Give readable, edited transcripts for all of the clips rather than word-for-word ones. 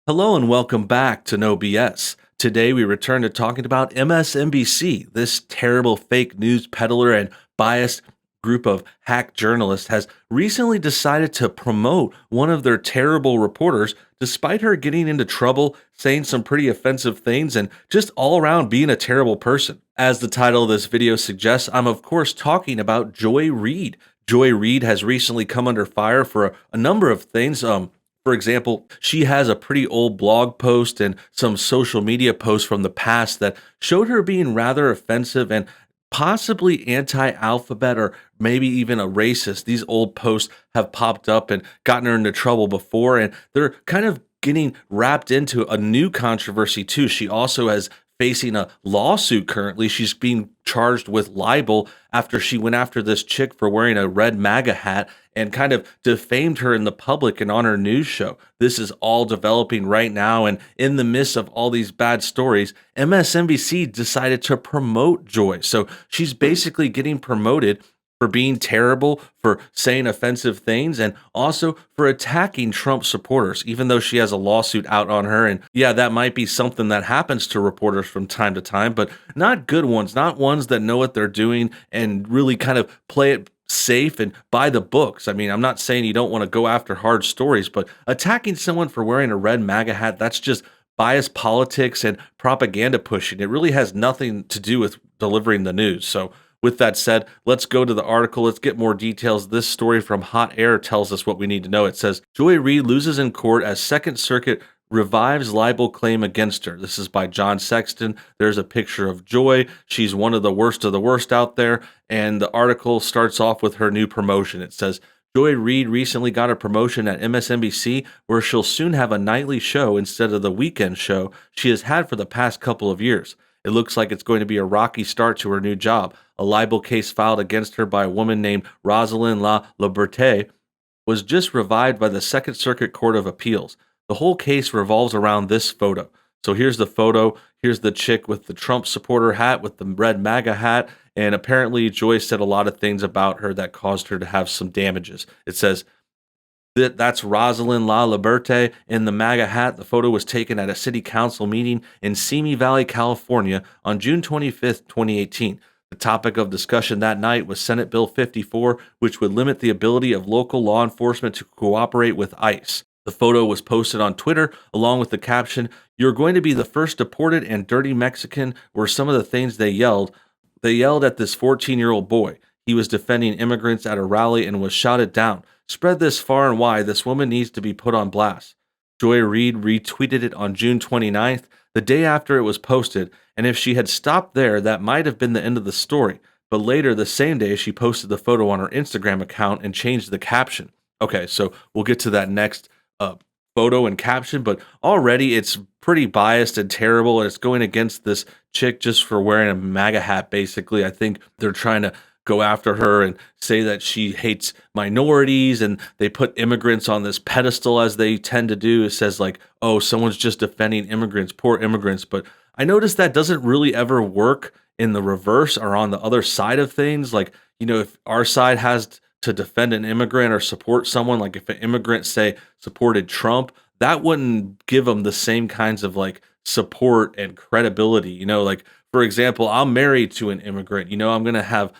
Hello and welcome back to NoBS. Today we return to talking about MSNBC. This terrible fake news peddler and biased group of hack journalists has recently decided to promote one of their terrible reporters despite her getting into trouble, saying some pretty offensive things, and just all around being a terrible person. As the title of this video suggests, I'm of course talking about Joy Reid. Joy Reid has recently come under fire for a number of things. For example, she has a pretty old blog post and some social media posts from the past that showed her being rather offensive and possibly anti alphabet or maybe even a racist. These old posts have popped up and gotten her into trouble before, and they're kind of getting wrapped into a new controversy too. She also has facing a lawsuit currently. She's being charged with libel after she went after this chick for wearing a red MAGA hat and kind of defamed her in the public and on her news show. This is all developing right now. And in the midst of all these bad stories, MSNBC decided to promote Joy. So she's basically getting promoted for being terrible, for saying offensive things, and also for attacking Trump supporters, even though she has a lawsuit out on her. And yeah, that might be something that happens to reporters from time to time, but not good ones, not ones that know what they're doing and really kind of play it safe and by the books. I mean, I'm not saying you don't want to go after hard stories, but attacking someone for wearing a red MAGA hat, that's just biased politics and propaganda pushing. It really has nothing to do with delivering the news. So with that said, let's go to the article. Let's get more details. This story from Hot Air tells us what we need to know. It says, Joy Reid loses in court as Second Circuit revives libel claim against her. This is by John Sexton. There's a picture of Joy. She's one of the worst out there. And the article starts off with her new promotion. It says, Joy Reid recently got a promotion at MSNBC where she'll soon have a nightly show instead of the weekend show she has had for the past couple of years. It looks like it's going to be a rocky start to her new job. A libel case filed against her by a woman named Rosalind La Liberté was just revived by the Second Circuit Court of Appeals. The whole case revolves around this photo. So here's the photo. Here's the chick with the Trump supporter hat, with the red MAGA hat. And apparently Joy said a lot of things about her that caused her to have some damages. It says, that's Rosalind La Liberté in the MAGA hat. The photo was taken at a city council meeting in Simi Valley, California on June 25th, 2018. The topic of discussion that night was Senate Bill 54, which would limit the ability of local law enforcement to cooperate with ICE. The photo was posted on Twitter along with the caption, "You're going to be the first deported and dirty Mexican," were some of the things they yelled. They yelled at this 14-year-old boy. He was defending immigrants at a rally and was shouted down. Spread this far and wide. This woman needs to be put on blast. Joy Reid retweeted it on June 29th, the day after it was posted, and if she had stopped there, that might have been the end of the story. But later, the same day, she posted the photo on her Instagram account and changed the caption. Okay, so we'll get to that next photo and caption, but already it's pretty biased and terrible, and it's going against this chick just for wearing a MAGA hat, basically. I think they're trying to go after her and say that she hates minorities, and they put immigrants on this pedestal as they tend to do. It says like, oh, someone's just defending immigrants, poor immigrants. But I noticed that doesn't really ever work in the reverse or on the other side of things. Like, you know, if our side has to defend an immigrant or support someone, like if an immigrant, say, supported Trump, that wouldn't give them the same kinds of like support and credibility. You know, like, for example, I'm married to an immigrant. You know, I'm going to have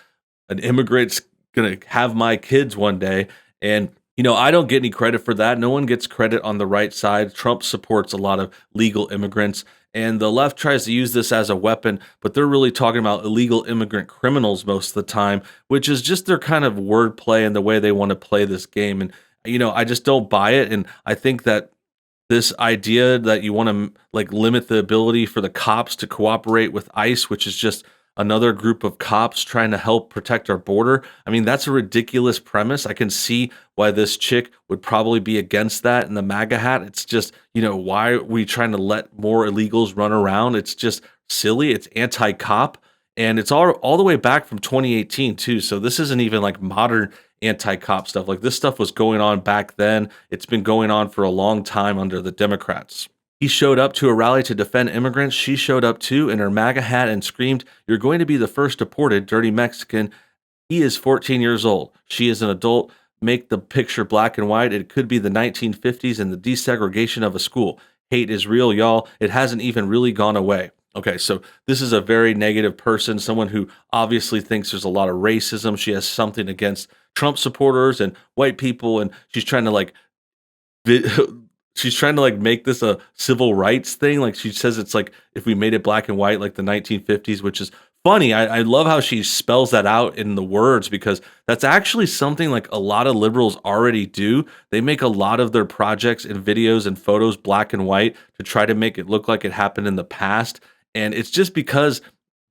an immigrant's going to have my kids one day. And, you know, I don't get any credit for that. No one gets credit on the right side. Trump supports a lot of legal immigrants, and the left tries to use this as a weapon, but they're really talking about illegal immigrant criminals most of the time, which is just their kind of wordplay and the way they want to play this game. And, you know, I just don't buy it. And I think that this idea that you want to like limit the ability for the cops to cooperate with ICE, which is just another group of cops trying to help protect our border. I mean, that's a ridiculous premise. I can see why this chick would probably be against that in the MAGA hat. It's just, you know, why are we trying to let more illegals run around? It's just silly. It's anti-cop. And it's all the way back from 2018 too. So this isn't even like modern anti-cop stuff. Like this stuff was going on back then. It's been going on for a long time under the Democrats. He showed up to a rally to defend immigrants. She showed up too in her MAGA hat and screamed, "You're going to be the first deported dirty Mexican." He is 14 years old. She is an adult. Make the picture black and white. It could be the 1950s and the desegregation of a school. hate is real, y'all. It hasn't even really gone away. Okay, so this is a very negative person, someone who obviously thinks there's a lot of racism. She has something against Trump supporters and white people, and she's trying to vi- she's trying to make this a civil rights thing. Like she says, it's like if we made it black and white, like the 1950s, which is funny. I love how she spells that out in the words because that's actually something like a lot of liberals already do. They make a lot of their projects and videos and photos black and white to try to make it look like it happened in the past. And it's just because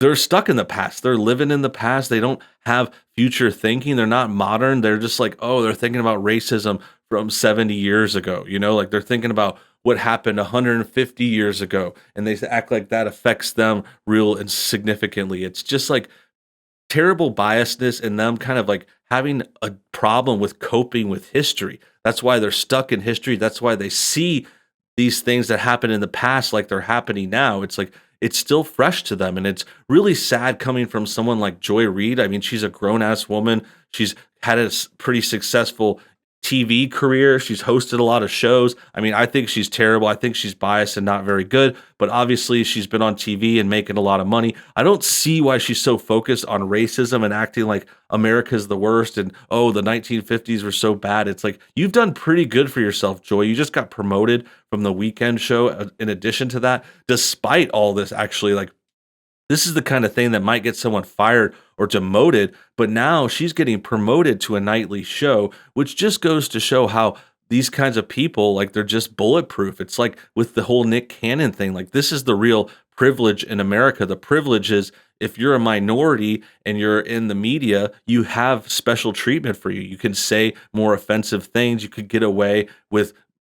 they're stuck in the past. They're living in the past. They don't have future thinking. They're not modern. They're just like, oh, they're thinking about racism from 70 years ago. Like they're thinking about what happened 150 years ago, and they act like that affects them real and significantly. It's just like terrible biasness in them kind of like having a problem with coping with history. That's why they're stuck in history. That's why they see these things that happened in the past like they're happening now. It's like it's still fresh to them. And it's really sad coming from someone like Joy Reid. I mean, she's a grown ass woman. She's had a pretty successful TV career. She's hosted a lot of shows. I mean, I think she's terrible. I think she's biased and not very good, but obviously she's been on TV and making a lot of money. I don't see why she's so focused on racism and acting like America's the worst and oh, the 1950s were so bad. It's like you've done pretty good for yourself, Joy. You just got promoted from the weekend show. In addition to that, despite all this, actually, like this is the kind of thing that might get someone fired or demoted, but now she's getting promoted to a nightly show, which just goes to show how these kinds of people, like they're just bulletproof. It's like with the whole Nick Cannon thing, like this is the real privilege in America. The privilege is if you're a minority and you're in the media, you have special treatment for you. You can say more offensive things. You could get away with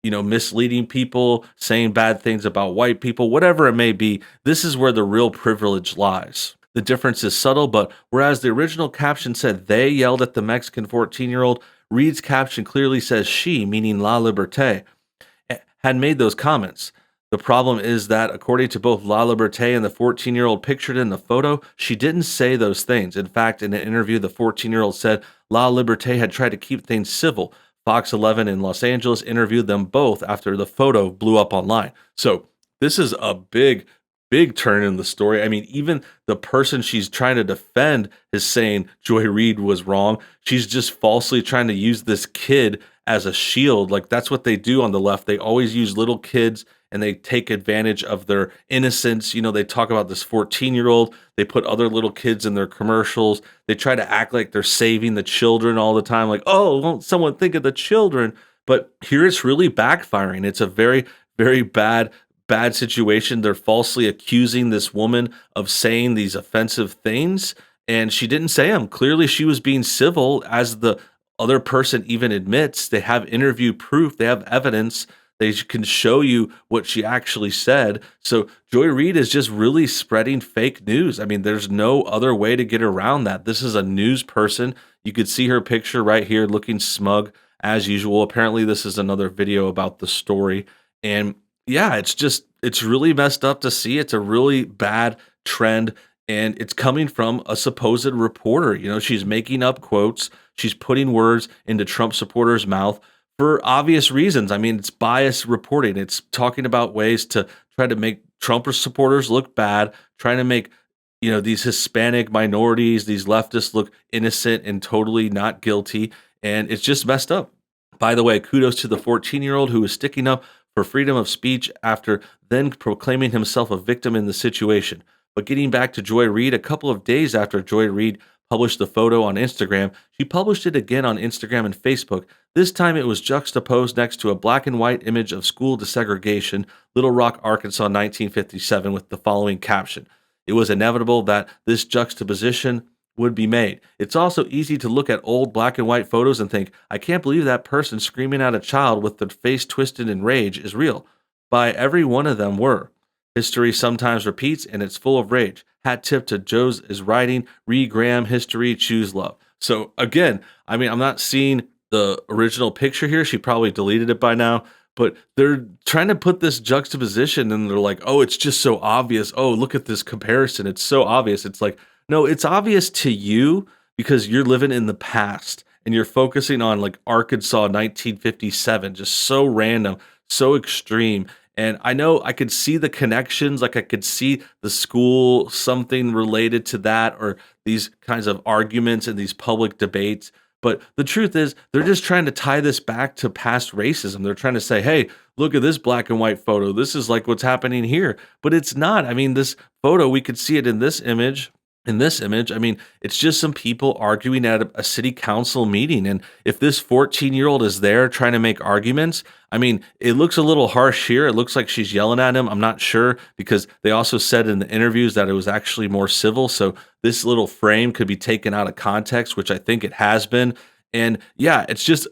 misleading people, saying bad things about white people, whatever it may be. This is where the real privilege lies. The difference is subtle, but whereas the original caption said they yelled at the Mexican 14-year-old, Reid's caption clearly says she, meaning La Liberté, had made those comments. The problem is that, according to both La Liberté and the 14-year-old pictured in the photo, she didn't say those things. In fact, in an interview, the 14-year-old said La Liberté had tried to keep things civil. Fox 11 in Los Angeles interviewed them both after the photo blew up online. So this is a big, big turn in the story. I mean, even the person she's trying to defend is saying Joy Reid was wrong. She's just falsely trying to use this kid as a shield. Like that's what they do on the left. They always use little kids and they take advantage of their innocence. They talk about this 14-year-old. They put other little kids in their commercials. They try to act like they're saving the children all the time. Like, oh, won't someone think of the children? But here it's really backfiring. It's a very, very bad situation. They're falsely accusing this woman of saying these offensive things, and she didn't say them. Clearly, she was being civil, as the other person even admits. They have interview proof. They have evidence. They can show you what she actually said. So Joy Reid is just really spreading fake news. I mean, there's no other way to get around that. This is a news person. You could see her picture right here looking smug as usual. Apparently, this is another video about the story. And yeah, it's really messed up to see. It's a really bad trend. And it's coming from a supposed reporter. She's making up quotes. She's putting words into Trump supporters' mouth for obvious reasons. I mean, it's biased reporting. It's talking about ways to try to make Trump supporters look bad, trying to make, these Hispanic minorities, these leftists look innocent and totally not guilty. And it's just messed up. By the way, kudos to the 14-year-old who is sticking up for freedom of speech after then proclaiming himself a victim in the situation. But getting back to Joy Reid, a couple of days after Joy Reid published the photo on Instagram, she published it again on Instagram and Facebook. This time it was juxtaposed next to a black and white image of school desegregation, Little Rock, Arkansas, 1957, with the following caption. It was inevitable that this juxtaposition would be made. It's also easy to look at old black and white photos and think, I can't believe that person screaming at a child with their face twisted in rage is real. By every one of them were. History sometimes repeats and it's full of rage. Hat tip to Joe's is writing, Reid Graham, history, choose love. So again, I mean, I'm not seeing the original picture here. She probably deleted it by now, but they're trying to put this juxtaposition and they're like, oh, it's just so obvious. Oh, look at this comparison. It's so obvious. It's like, no, it's obvious to you because you're living in the past and you're focusing on like Arkansas 1957, just so random, so extreme. And I know I could see the connections, like I could see the school, something related to that, or these kinds of arguments and these public debates. But the truth is, they're just trying to tie this back to past racism. They're trying to say, hey, look at this black and white photo. This is like what's happening here. But it's not. I mean, this photo, we could see it in this image. In this image, I mean, it's just some people arguing at a city council meeting. And if this 14-year-old is there trying to make arguments, I mean, it looks a little harsh here. It looks like she's yelling at him. I'm not sure because they also said in the interviews that it was actually more civil. So this little frame could be taken out of context, which I think it has been. And yeah, it's just,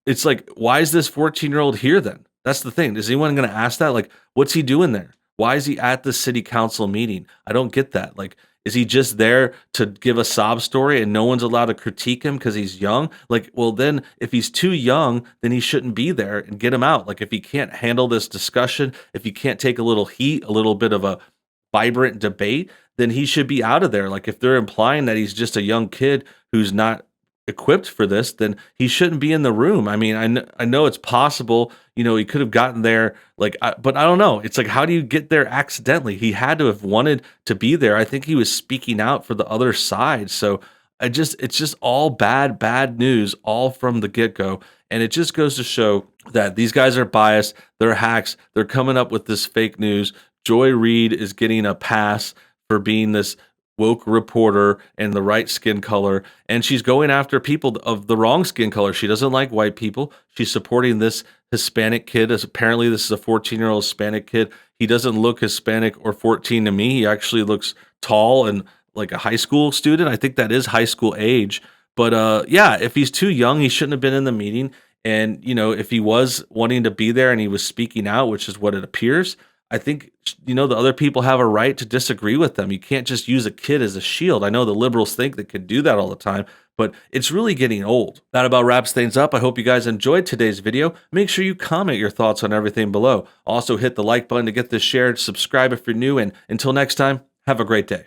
it's like, why is this 14-year-old here then? That's the thing. Is anyone going to ask that? Like, what's he doing there? Why is he at the city council meeting? I don't get that. Like, is he just there to give a sob story and no one's allowed to critique him because he's young? Like, well, then if he's too young, then he shouldn't be there and get him out. Like, if he can't handle this discussion, if he can't take a little heat, a little bit of a vibrant debate, then he should be out of there. Like, if they're implying that he's just a young kid who's not equipped for this, then he shouldn't be in the room. I mean, I know it's possible, he could have gotten there, like, but I don't know. It's like, how do you get there accidentally? He had to have wanted to be there. I think he was speaking out for the other side. So it's just all bad news, all from the get-go. And it just goes to show that these guys are biased. They're hacks. They're coming up with this fake news. Joy Reid is getting a pass for being this woke reporter and the right skin color, and she's going after people of the wrong skin color. She doesn't like white people. She's supporting this Hispanic kid, as apparently this is a 14-year-old Hispanic kid. He doesn't look Hispanic or 14 to me. He actually looks tall and like a high school student. I think that is high school age. But yeah, if he's too young, he shouldn't have been in the meeting. And if he was wanting to be there and he was speaking out, which is what it appears, I think, the other people have a right to disagree with them. You can't just use a kid as a shield. I know the liberals think they can do that all the time, but it's really getting old. That about wraps things up. I hope you guys enjoyed today's video. Make sure you comment your thoughts on everything below. Also hit the like button to get this shared, subscribe if you're new, and until next time, have a great day.